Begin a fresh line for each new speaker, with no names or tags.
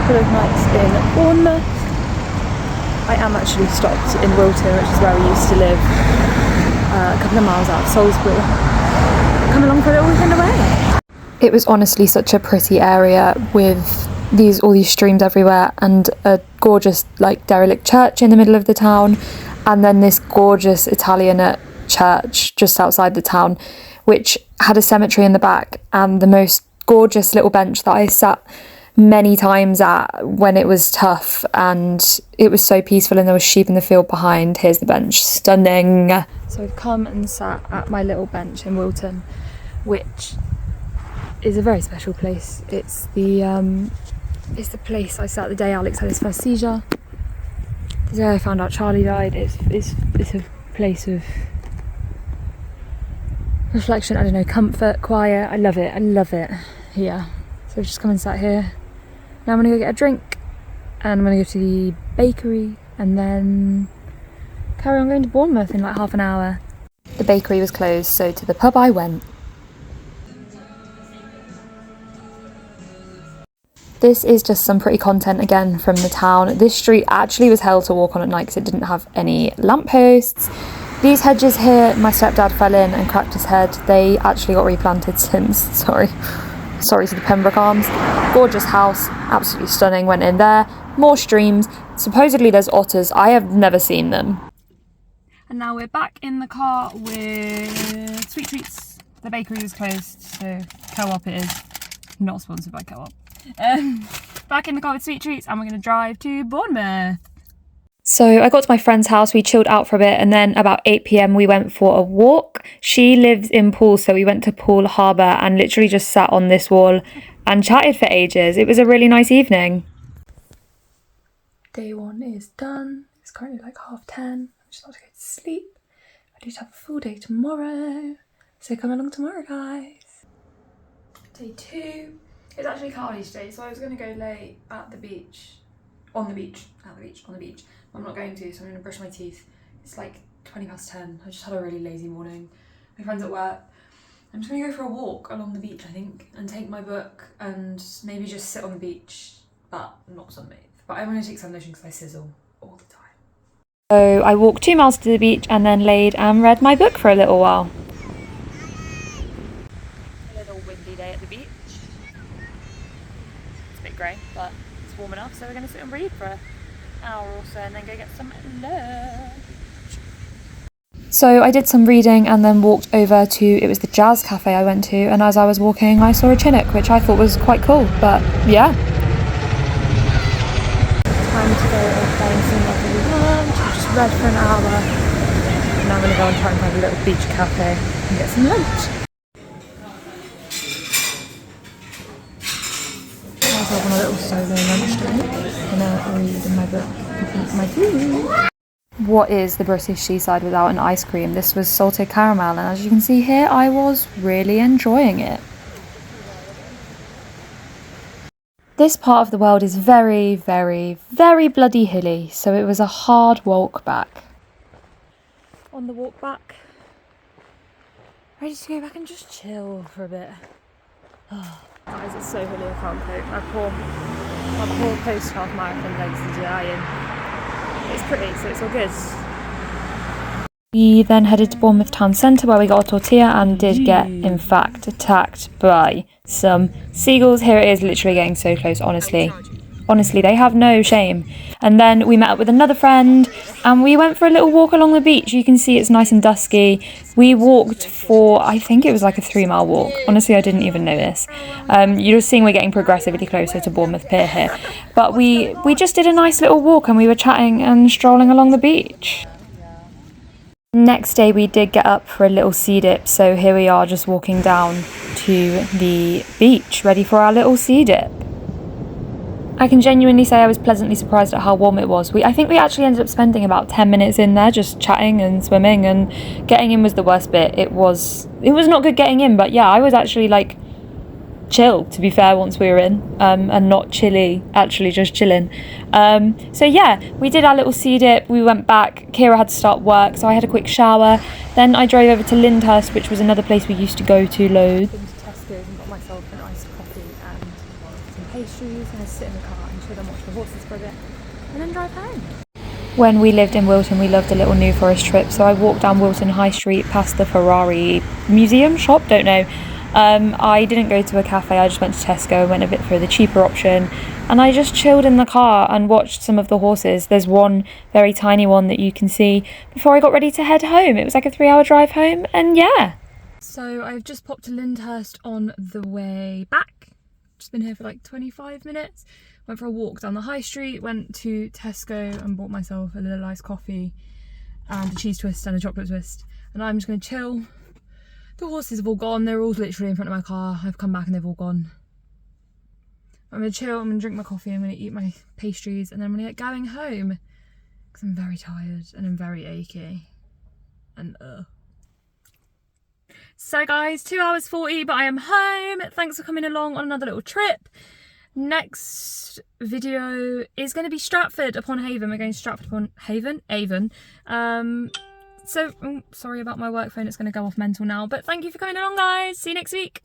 couple of nights in Bournemouth. I am actually stopped in Wilton, which is where we used to live, a couple of miles out of Salisbury. Come along for a little weekend away. It was honestly such a pretty area with all these streams everywhere and a gorgeous like derelict church in the middle of the town, and then this gorgeous Italianate church just outside the town, which had a cemetery in the back and the most gorgeous little bench that I sat many times at when it was tough, and it was so peaceful and there was sheep in the field behind. Here's the bench, stunning. So I've come and sat at my little bench in Wilton, which is a very special place. It's the place I sat the day Alex had his first seizure, the day I found out Charlie died. It's a place of reflection, I don't know, comfort, quiet. I love it here. So I've just come and sat here. Now I'm gonna go get a drink and I'm gonna go to the bakery and then carry on going to Bournemouth in like half an hour. The bakery was closed, so to the pub I went. This is just some pretty content again from the town. This street actually was hell to walk on at night because it didn't have any lampposts. These hedges here, my stepdad fell in and cracked his head. They actually got replanted since, sorry to the Pembroke Arms. Gorgeous house, absolutely stunning, went in there. More streams, supposedly there's otters, I have never seen them. And now we're back in the car with Sweet Treats. The bakery was closed, so Co-op it is. Not sponsored by Co-op. Back in the car with Sweet Treats and we're going to drive to Bournemouth. So I got to my friend's house, we chilled out for a bit, and then about 8 p.m. we went for a walk. She lives in Poole, so we went to Poole Harbour and literally just sat on this wall and chatted for ages. It was a really nice evening. Day 1 is done. It's currently like 10:30. I'm just about to go to sleep. I do have a full day tomorrow, so come along tomorrow, guys. Day 2. It's actually Carly's day, so I was going to go lay at the beach. On the beach. I'm not going to, so I'm going to brush my teeth. It's like 10:20. I just had a really lazy morning. My friend's at work. I'm just going to go for a walk along the beach, I think, and take my book and maybe just sit on the beach, but not sunbathe. But I'm going to take sun lotion because I sizzle all the time. So I walked 2 miles to the beach and then laid and read my book for a little while. A little windy day at the beach. It's a bit grey, but it's warm enough, so we're going to sit and read for an hour or so and then go get some lunch. So I did some reading and then walked over to, it was the jazz cafe I went to, and as I was walking I saw a Chinook, which I thought was quite cool, but yeah. Time to go and find some lovely lunch. I just read for an hour and now I'm going to go and try and find a little beach cafe and get some lunch. I'll have a little solo lunch drink. I'm gonna read in my book and eat my food. What is the British seaside without an ice cream? This was salted caramel, and as you can see here, I was really enjoying it. This part of the world is very, very, very bloody hilly, so it was a hard walk back. On the walk back, ready to go back and just chill for a bit. Guys, it's so hilly, I can't cope. My poor post-half marathon legs are dying. It's pretty, so it's all good. We then headed to Bournemouth town centre where we got a tortilla and did get, in fact, attacked by some seagulls. Here it is, literally getting so close, honestly. Honestly, they have no shame. And then we met up with another friend and we went for a little walk along the beach. You can see it's nice and dusky. We walked for, I think it was like a 3-mile walk. Honestly, I didn't even know this. You're seeing we're getting progressively closer to Bournemouth Pier here. But we just did a nice little walk and we were chatting and strolling along the beach. Next day we did get up for a little sea dip. So here we are just walking down to the beach, ready for our little sea dip. I can genuinely say I was pleasantly surprised at how warm it was. I think we actually ended up spending about 10 minutes in there just chatting and swimming, and getting in was the worst bit. It was not good getting in, but yeah, I was actually like chill, to be fair, once we were in, and not chilly, actually just chilling. So yeah, we did our little sea dip, we went back, Kira had to start work, so I had a quick shower, then I drove over to Lyndhurst, which was another place we used to go to loads. Been to Tesco's and got myself an iced coffee and some pastries, gonna sit in the car and chill and watch the horses for a bit, and then drive home. When we lived in Wilton, we loved a little New Forest trip, so I walked down Wilton High Street past the Ferrari museum shop, don't know. I didn't go to a cafe, I just went to Tesco and went a bit for the cheaper option, and I just chilled in the car and watched some of the horses. There's one very tiny one that you can see before I got ready to head home. It was like a 3-hour drive home, and yeah. So I've just popped to Lyndhurst on the way back. Just been here for like 25 minutes. Went for a walk down the high street, went to Tesco and bought myself a little iced coffee and a cheese twist and a chocolate twist. And I'm just going to chill. The horses have all gone. They're all literally in front of my car. I've come back and they've all gone. I'm going to chill, I'm going to drink my coffee, I'm going to eat my pastries, and then I'm going to get going home. Because I'm very tired and I'm very achy. And So guys, 2 hours 40, but I am home. Thanks for coming along on another little trip. Next video is going to be Stratford upon Avon. We're going to Stratford upon Avon. So sorry about my work phone, it's going to go off mental now. But thank you for coming along, guys. See you next week.